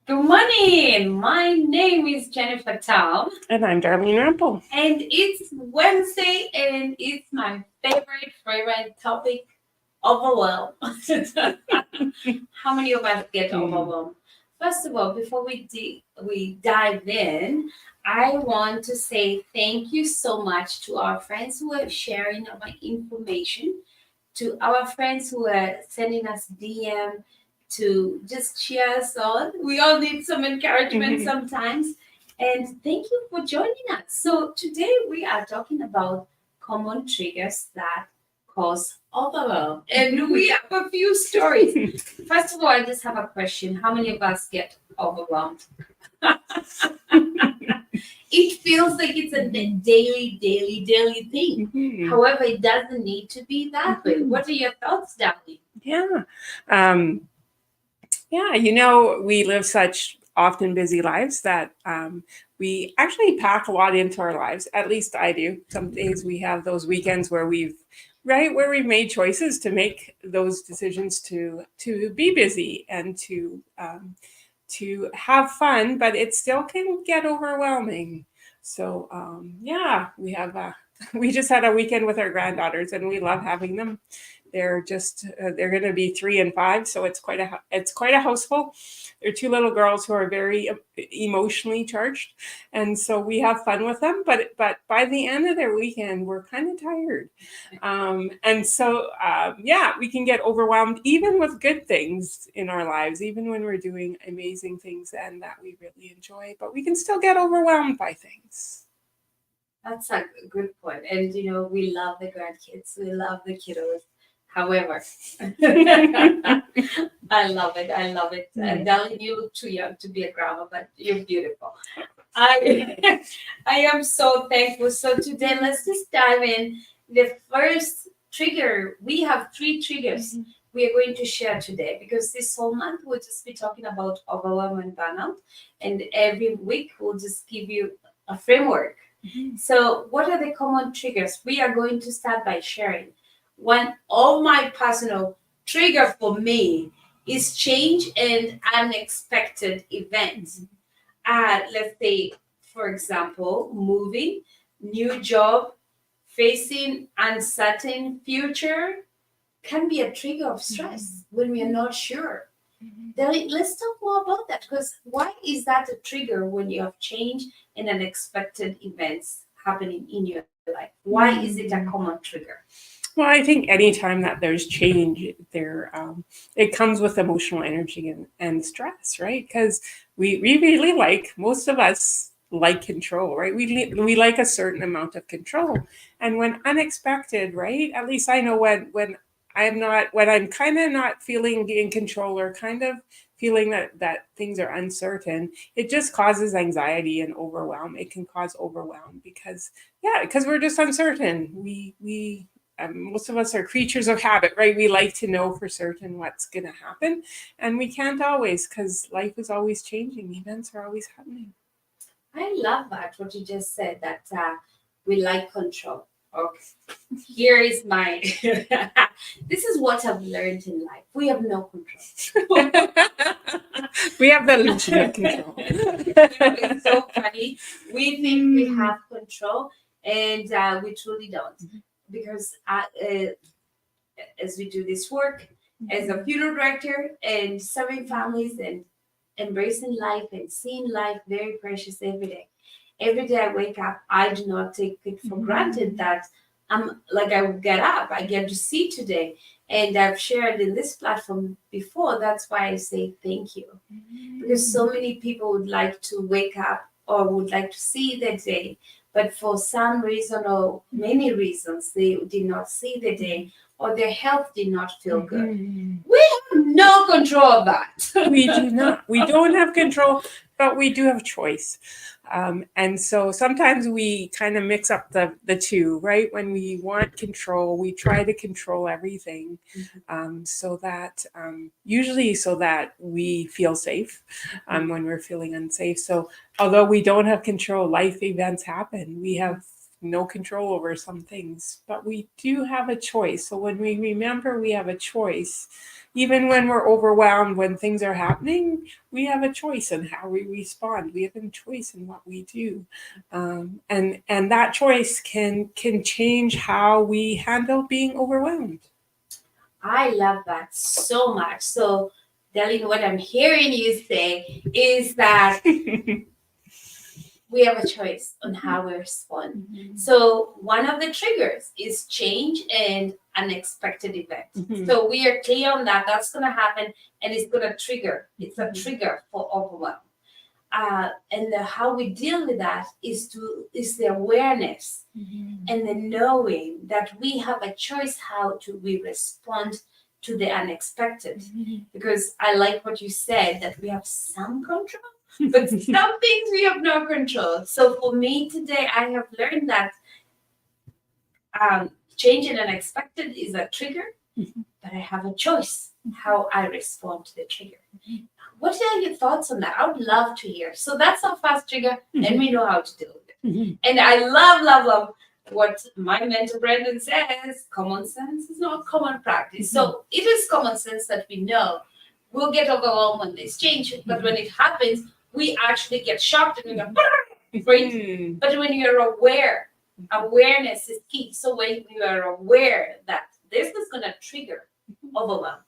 Good morning. My name is Jennifer Tom, And I'm Darlene Rample. and it's Wednesday, and it's my favorite topic, overwhelm. How many of us get overwhelmed? First of all, before we dive in, I want to say thank you so much to our friends who are sharing our information, to our friends who are sending us DM to just cheer us on. We all need some encouragement sometimes. And thank you for joining us. So, today we are talking about common triggers that cause overwhelm. And we have a few stories. First of all, I just have a question. How many of us get overwhelmed? It feels like it's a daily thing. However, it doesn't need to be that way. What are your thoughts, Daphne? Yeah. Um, we live such often busy lives that we actually pack a lot into our lives. At least I do. Some days we have those weekends where we've made choices to make those decisions to be busy and to have fun, but it still can get overwhelming. So we just had a weekend with our granddaughters, and we love having them. They're going to be 3 and 5, so it's quite a houseful. They're two little girls who are very emotionally charged, and so we have fun with them. But by the end of their weekend, we're kind of tired, we can get overwhelmed even with good things in our lives, even when we're doing amazing things and that we really enjoy. But we can still get overwhelmed by things. That's a good point. And we love the grandkids, we love the kiddos. However, I love it. I love it. And Darling, you look too young to be a grandma, but you're beautiful. I I am so thankful. So today, let's just dive in. The first trigger, we have three triggers we are going to share today because this whole month we'll just be talking about overwhelm and burnout, and every week we'll just give you a framework. So, what are the common triggers? We are going to start by sharing. One of my personal trigger for me is change and unexpected events. Let's say, for example, moving, new job, facing uncertain future can be a trigger of stress when we are not sure. Let's talk more about that because why is that a trigger when you have change and unexpected events happening in your life? Why is it a common trigger? Well, I think anytime that there's change, it comes with emotional energy and stress, right? Because we really most of us like control, right? We like a certain amount of control, and when unexpected, right? At least I know when I'm kind of not feeling in control or kind of feeling that things are uncertain, it just causes anxiety and overwhelm. It can cause overwhelm because we're just uncertain. We most of us are creatures of habit, right? We like to know for certain what's going to happen, and we can't always because life is always changing. Events are always happening. I love that, what you just said, that we like control. Okay, here is my. This is what I've learned in life. We have no control. We have the illusion of control. It's so funny. We think we have control, and we truly don't. Because as we do this work, as a funeral director and serving families and embracing life and seeing life very precious every day. Every day I wake up, I do not take it for granted that I get up, I get to see today. And I've shared in this platform before. That's why I say thank you. Because so many people would like to wake up or would like to see the day, but for some reason or many reasons, they did not see the day or their health did not feel good. We have no control of that. We do not. We don't have control, but we do have choice. And so sometimes we kind of mix up the two, right? When we want control, we try to control everything usually so that we feel safe when we're feeling unsafe. So although we don't have control, life events happen. We have no control over some things, but we do have a choice. So when we remember we have a choice, even when we're overwhelmed, when things are happening, we have a choice in how we respond. We have a choice in what we do, and that choice can change how we handle being overwhelmed. I love that so much. So, Darlene, what I'm hearing you say is that we have a choice on how we respond. Mhm. So, one of the triggers is change and unexpected event. Mhm. So, we are clear on that. That's going to happen and it's going to trigger. It's a Mhm. trigger for overwhelm. How we deal with that is the awareness Mhm. and the knowing that we have a choice how to we respond to the unexpected. Mhm. Because I like what you said that we have some control, but some things we have no control. So for me today, I have learned that change and unexpected is a trigger, Mhm. but I have a choice how I respond to the trigger. What are your thoughts on that? I would love to hear. So that's our first trigger, and we know how to deal with it. Mhm. And I love, love, love what my mentor Brendan says. Common sense is not common practice. So it is common sense that we know we'll get overwhelmed when there's change, but when it happens, we actually get shocked and we go, right? Mhm. But when you're aware, awareness is key. So when you are aware that this is going to trigger overwhelm,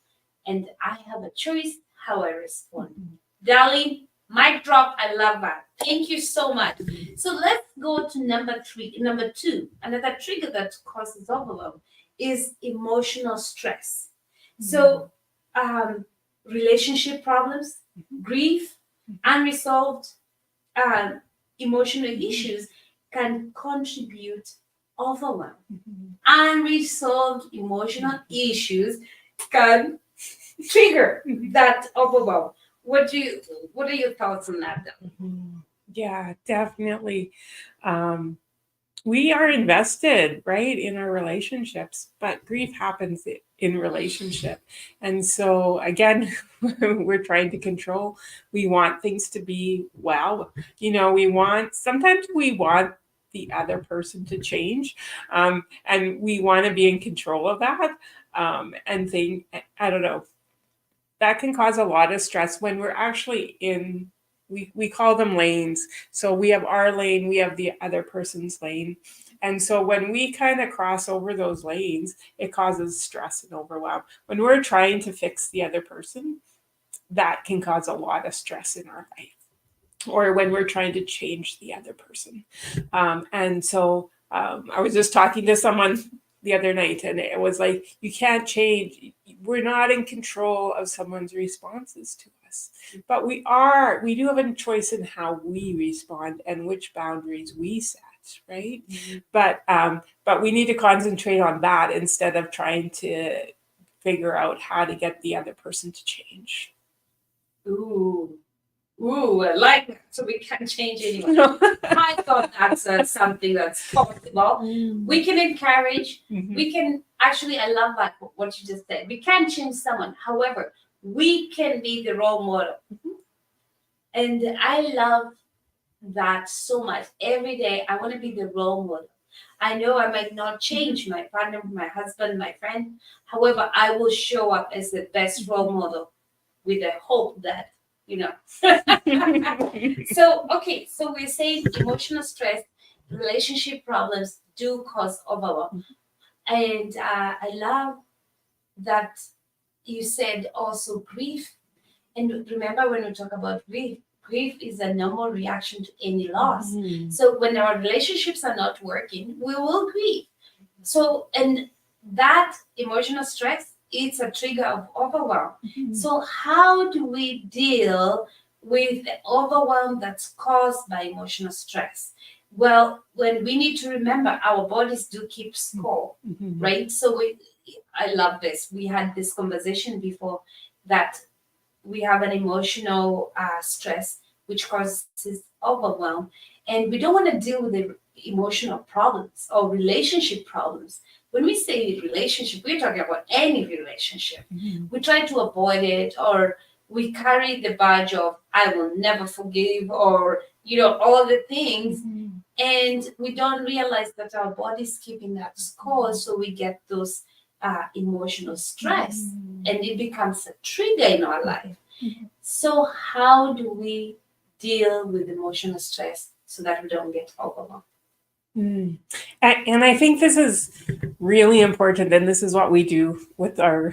and I have a choice how I respond. Darlene, mic drop. I love that. Thank you so much. So let's go to number two. Another trigger that causes overwhelm is emotional stress. So, relationship problems, grief, unresolved um, emotional issues can contribute overwhelm. Unresolved emotional issues can trigger that overwhelm. What are your thoughts on that? Mhm. Yeah, definitely. Um, we are invested, right, in our relationships, but grief happens in relationship. And so again, we're trying to control. We want things to be well. Sometimes we want the other person to change, and we want to be in control of that. And think, I don't know, that can cause a lot of stress when we're actually in, we call them lanes. So we have our lane, we have the other person's lane. And so when we kind of cross over those lanes, it causes stress and overwhelm. When we're trying to fix the other person, that can cause a lot of stress in our life. Or when we're trying to change the other person. I was just talking to someone the other night, and it was like, you can't change. We're not in control of someone's responses to us, but we are. We do have a choice in how we respond and which boundaries we set. Right, but we need to concentrate on that instead of trying to figure out how to get the other person to change. Ooh, ooh, I like that. So we can change anyone. I thought that's something that's possible. We can encourage. Mhm. We can actually. I love that what you just said. We can change someone. However, we can be the role model, and I love that so much. Every day, I want to be the role model. I know I might not change my partner, my husband, my friend. However, I will show up as the best role model with the hope that, you know. So, okay, so we're saying emotional stress, relationship problems do cause overwhelm. And I love that you said also grief. And remember, when we talk about grief, grief is a normal reaction to any loss. Mhm. So when our relationships are not working, we will grieve. So, and that emotional stress, it's a trigger of overwhelm. So, how do we deal with the overwhelm that's caused by emotional stress? Well, when we need to remember our bodies do keep score, Mhm. right? So, I love this. We had this conversation before that we have an emotional stress which causes overwhelm, and we don't want to deal with the emotional problems or relationship problems. When we say relationship, we're talking about any relationship. Mhm. We try to avoid it, or we carry the badge of I will never forgive, or all the things. Mhm. And we don't realize that our body's keeping that score, so we get those emotional stress, and it becomes a trigger in our life. So how do we deal with emotional stress so that we don't get overwhelmed? Mm. And I think this is really important, and this is what we do with our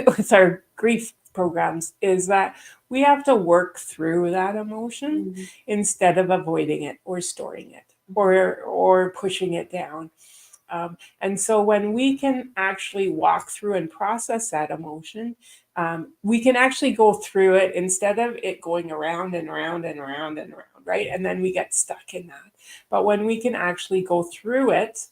with our grief programs, is that we have to work through that emotion instead of avoiding it or storing it or pushing it down. And so when we can actually walk through and process that emotion, we can actually go through it instead of it going around and around and around and around, right? And then we get stuck in that. But when we can actually go through it,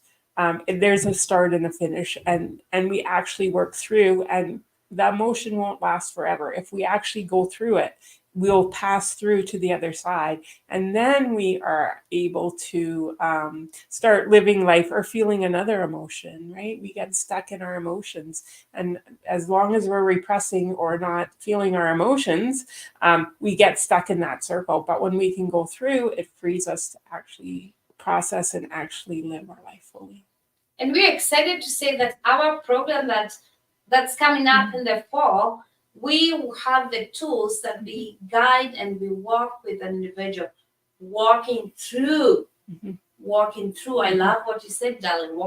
there's a start and a finish, and we actually work through, and the emotion won't last forever. If we actually go through it, we'll pass through to the other side, and then we are able to start living life or feeling another emotion, right? We get stuck in our emotions, and as long as we're repressing or not feeling our emotions, we get stuck in that circle. But when we can go through, it frees us to actually process and actually live our life fully. And we're excited to say that our program that's coming up in the fall, we have the tools that we guide and we walk with an individual, walking through, walking through. I love what you said, darling.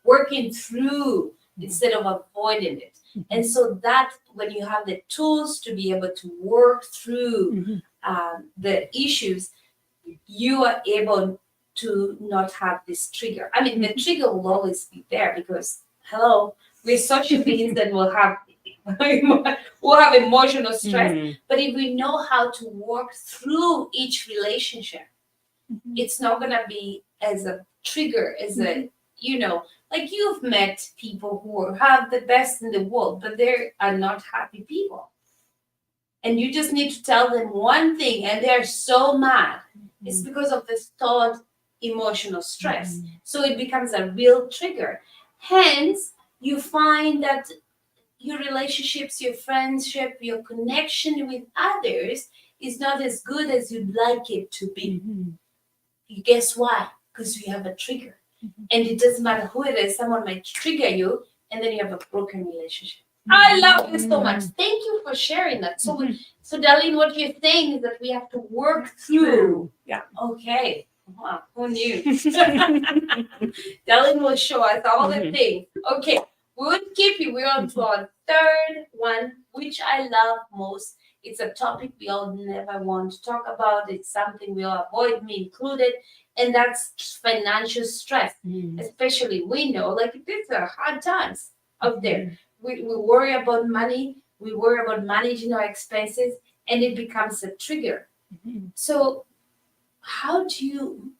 Working through instead of avoiding it. And so that when you have the tools to be able to work through the issues, you are able to not have this trigger. I mean, the trigger will always be there because, hello, we're social beings and we'll have emotional stress. But if we know how to work through each relationship, it's not gonna be as a trigger, as a like you've met people who have the best in the world, but they are not happy people. And you just need to tell them one thing, and they're so mad. It's because of the stored emotional stress. So it becomes a real trigger. Hence, you find that your relationships, your friendship, your connection with others is not as good as you'd like it to be. You guess why? Because you have a trigger. And it doesn't matter who it is, someone might trigger you, and then you have a broken relationship. I love this so much. Thank you for sharing that. So, Darlene, what you're saying is that we have to work through. Yeah. Okay. Wow, who knew? Darlene will show us all the things. Okay, we would keep you. We're on to our third one, which I love most. It's a topic we all never want to talk about. It's something we all avoid, me included, and that's financial stress. Especially we know, like these are hard times out there. We worry about money. We worry about managing our expenses, and it becomes a trigger. So how do you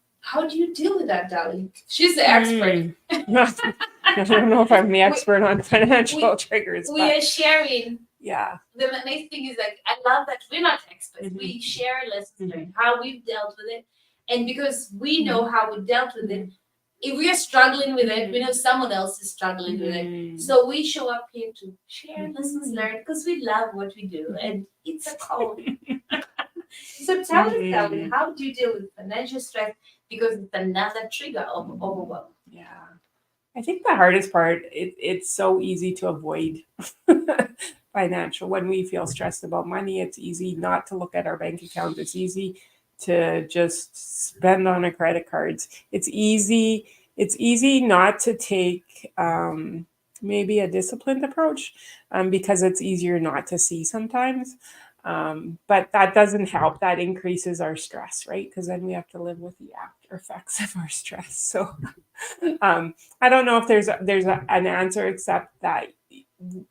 deal with that, darling? She's the expert. I don't know if I'm the expert on financial triggers. We are sharing. Yeah. The nice thing is, like, I love that we're not experts. We share lessons learned, how we've dealt with it, and because we know how we dealt with it, if we are struggling with it, we know someone else is struggling with it. So we show up here to share lessons learned because we love what we do, and it's a calling. So tell us, Darlene, how do you deal with financial stress? Because it's another trigger of overwhelm. Yeah. I think the hardest part, it's so easy to avoid financial. When we feel stressed about money, it's easy not to look at our bank account. It's easy to just spend on our credit cards. It's easy not to take maybe a disciplined approach because it's easier not to see sometimes. But that doesn't help. That increases our stress, right? Because then we have to live with the after effects of our stress. So I don't know if there's an answer except that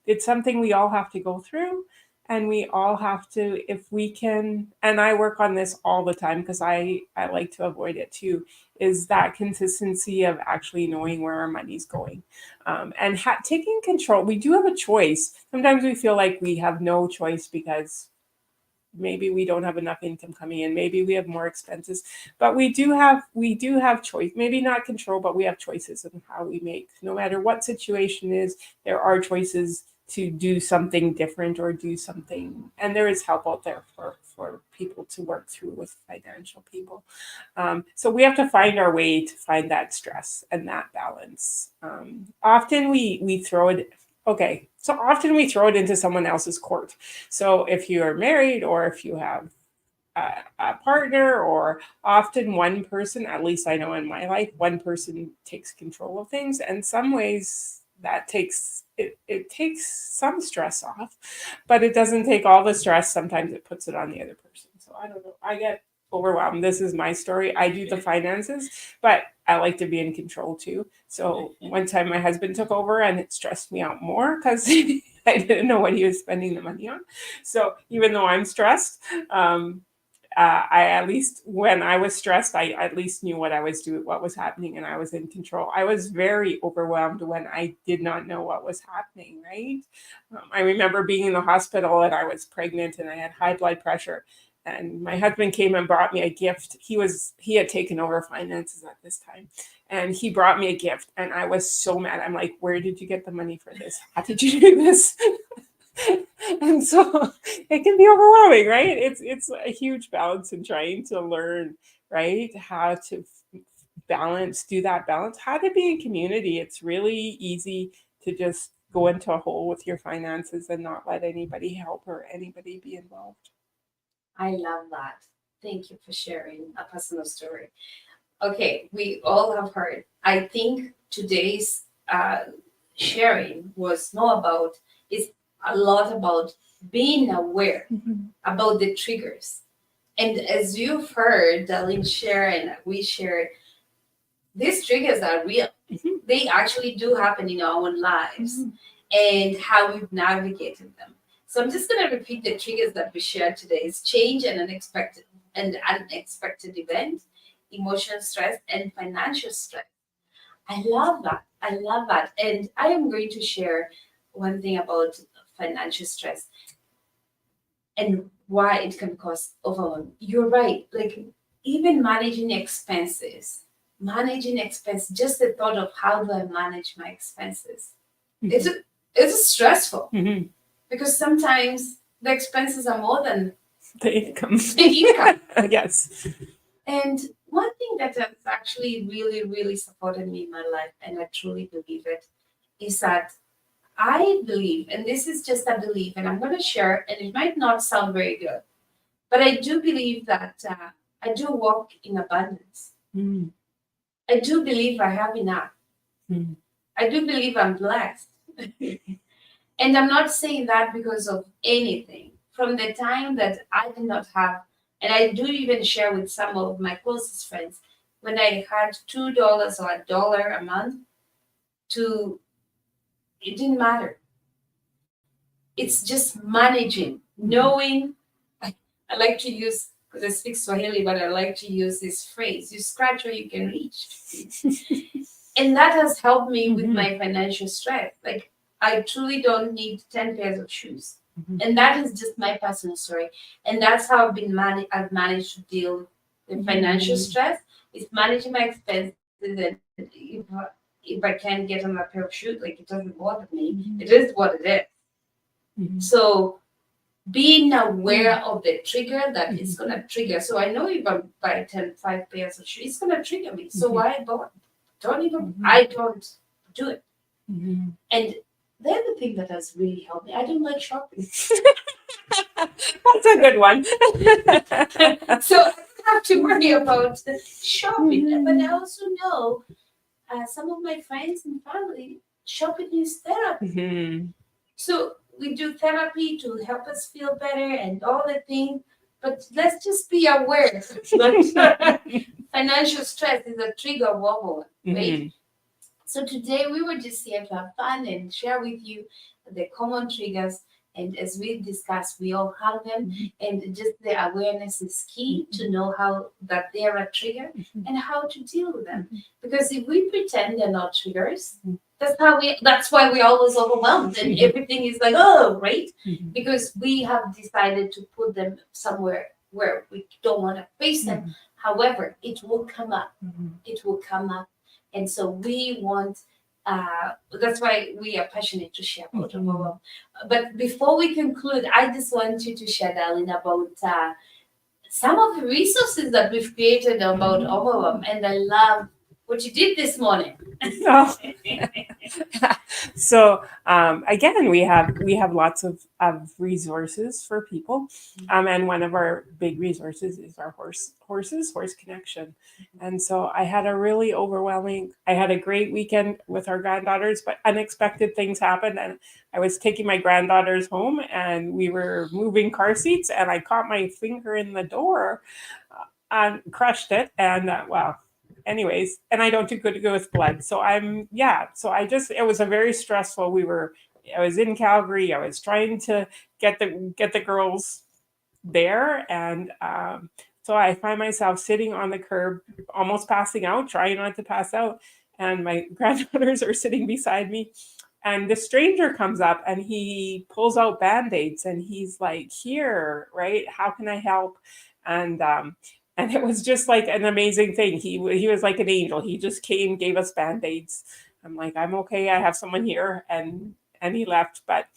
it's something we all have to go through, and we all have to, if we can, and I work on this all the time because I like to avoid it too, is that consistency of actually knowing where our money's going, and taking control. We do have a choice. Sometimes we feel like we have no choice because maybe we don't have enough income coming in, maybe we have more expenses, but we do have choice. Maybe not control, but we have choices in how we make. No matter what situation is, there are choices do something different or do something, and there is help out there for people to work through with financial people. So we have to find our way to find that stress and that balance. Often we throw it. Okay, so often we throw it into someone else's court. So if you are married or if you have a partner, or often one person, at least I know in my life, one person takes control of things. And some ways that it takes some stress off, but it doesn't take all the stress. Sometimes it puts it on the other person. So I don't know. I get overwhelmed. This is my story. I do the finances, but I like to be in control too. So one time my husband took over and it stressed me out more because I didn't know what he was spending the money on. So even though I'm stressed, I at least when I was stressed, I at least knew what I was doing, what was happening, and I was in control. I was very overwhelmed when I did not know what was happening. Right? I remember being in the hospital and I was pregnant and I had high blood pressure. And my husband came and brought me a gift. He had taken over finances at this time, and he brought me a gift. And I was so mad. I'm like, "Where did you get the money for this? How did you do this?" And so it can be overwhelming, right? It's a huge balance in trying to learn, right, how to balance, do that balance, how to be in community. It's really easy to just go into a hole with your finances and not let anybody help or anybody be involved. I love that. Thank you for sharing a personal story. Okay, we all have heard. I think today's sharing was more about, is a lot about being aware about the triggers. And as you've heard, Darlene share and we shared, these triggers are real. They actually do happen in our own lives and how we've navigated them. So I'm just going to repeat the triggers that we shared today. Is change and unexpected event, emotional stress, and financial stress. I love that. I love that. And I am going to share one thing about financial stress and why it can cause overwhelm. You're right. Like even managing expense, just the thought of how do I manage my expenses, it's it's stressful because sometimes the expenses are more than The income. the income. Yes. And one thing that has actually really, really supported me in my life, and I truly believe it, is that I believe, and this is just a belief, and I'm going to share, and it might not sound very good, but I do believe that I do walk in abundance. I do believe I have enough. I do believe I'm blessed. And I'm not saying that because of anything. From the time that I did not have, and I do even share with some of my closest friends, when I had $2 or $1 a month, to it didn't matter. It's just managing, knowing. I like to use, because I speak Swahili, but I like to use this phrase: you scratch where you can reach. And that has helped me with my financial stress. Like, I truly don't need 10 pairs of shoes. And that is just my personal story. And that's how I've managed to deal with financial stress. Is managing my expenses, and if I can't get on a pair of shoes, like, it doesn't bother me. It is what it is. So being aware of the trigger that it's gonna trigger. So I know if I buy 5 pairs of shoes, it's gonna trigger me. So why bother? I don't do it. And the other thing that has really helped me, I don't like shopping. That's a good one. So I don't have to worry about the shopping. But I also know some of my friends and family, shopping is therapy. So we do therapy to help us feel better and all the things. But let's just be aware that financial stress is a trigger of overwhelm, right? So today we were just here to have fun and share with you the common triggers. And as we discussed, we all have them. And just the awareness is key to know how that they are a trigger and how to deal with them. Because if we pretend they're not triggers, that's why we're always overwhelmed and everything is like, oh, right? Because we have decided to put them somewhere where we don't want to face them. However, it will come up. It will come up. And so we want That's why we are passionate to share about Mhm. overwhelm. But before we conclude, I just want you to share, Darlene, about some of the resources that we've created about overwhelm. And I love what you did this morning. Oh. So again, we have lots of resources for people, and one of our big resources is our horse connection. And so I had a really overwhelming. I had a great weekend with our granddaughters, but unexpected things happened, and I was taking my granddaughters home, and we were moving car seats, and I caught my finger in the door, and crushed it, and wow, anyways, and I don't do good to go with blood. So so it was a very stressful. I was in Calgary. I was trying to get the girls there, and so I find myself sitting on the curb, almost passing out, trying not to pass out, and my granddaughters are sitting beside me. And the stranger comes up and he pulls out band-aids and he's like, "Here, right? How can I help?" And and it was just like an amazing thing. He was like an angel. He just came, gave us band-aids. I'm like, "I'm okay. I have someone here," and he left. But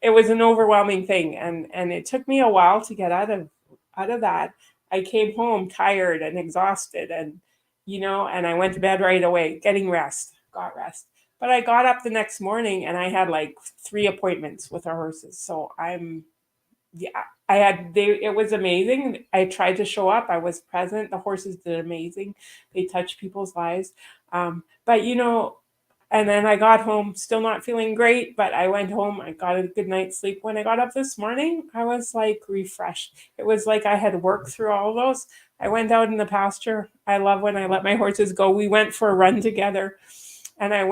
it was an overwhelming thing, and it took me a while to get out of that. I came home tired and exhausted, and I went to bed right away, got rest. But I got up the next morning and I had like 3 appointments with our horses. So yeah, it was amazing. I tried to show up. I was present. The horses did amazing. They touched people's lives. But and then I got home still not feeling great, but I went home. I got a good night's sleep. When I got up this morning, I was like refreshed. It was like I had worked through all of those. I went out in the pasture. I love when I let my horses go. We went for a run together, and I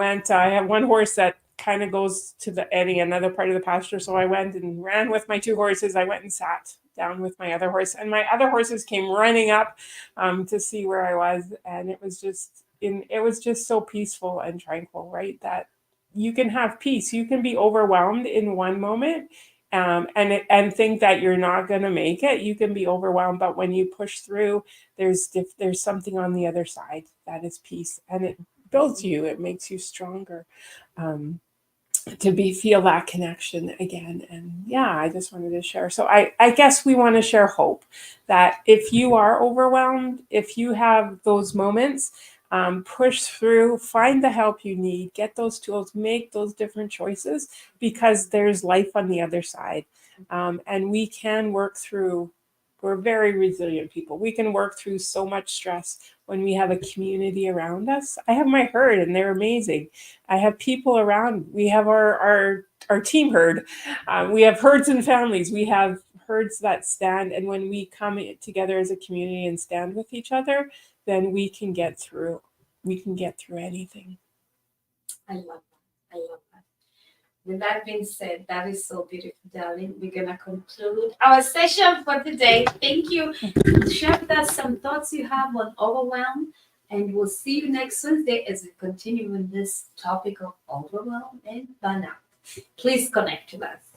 have one horse that kind of goes to another part of the pasture. So I went and ran with my two horses. I went and sat down with my other horse, and my other horses came running up to see where I was, and it was just so peaceful and tranquil, right? That you can have peace. You can be overwhelmed in one moment. And think that you're not going to make it. You can be overwhelmed, but when you push through, there's something on the other side that is peace, and it builds you. It makes you stronger. Um, to feel that connection again. And yeah, I just wanted to share. So I guess we want to share hope that if you are overwhelmed, if you have those moments, push through, find the help you need, get those tools, make those different choices, because there's life on the other side. And we can work through. We're very resilient people. We can work through so much stress when we have a community around us. I have my herd, and they're amazing. I have people around. We have our team herd. We have herds and families. We have herds that stand, and when we come together as a community and stand with each other, then we can get through. We can get through anything. I love that. I love that. With that being said, that is so beautiful, darling. We're gonna conclude our session for today. Thank you. Share with us some thoughts you have on overwhelm, and we'll see you next Wednesday as we continue with this topic of overwhelm and burnout. Please connect to us.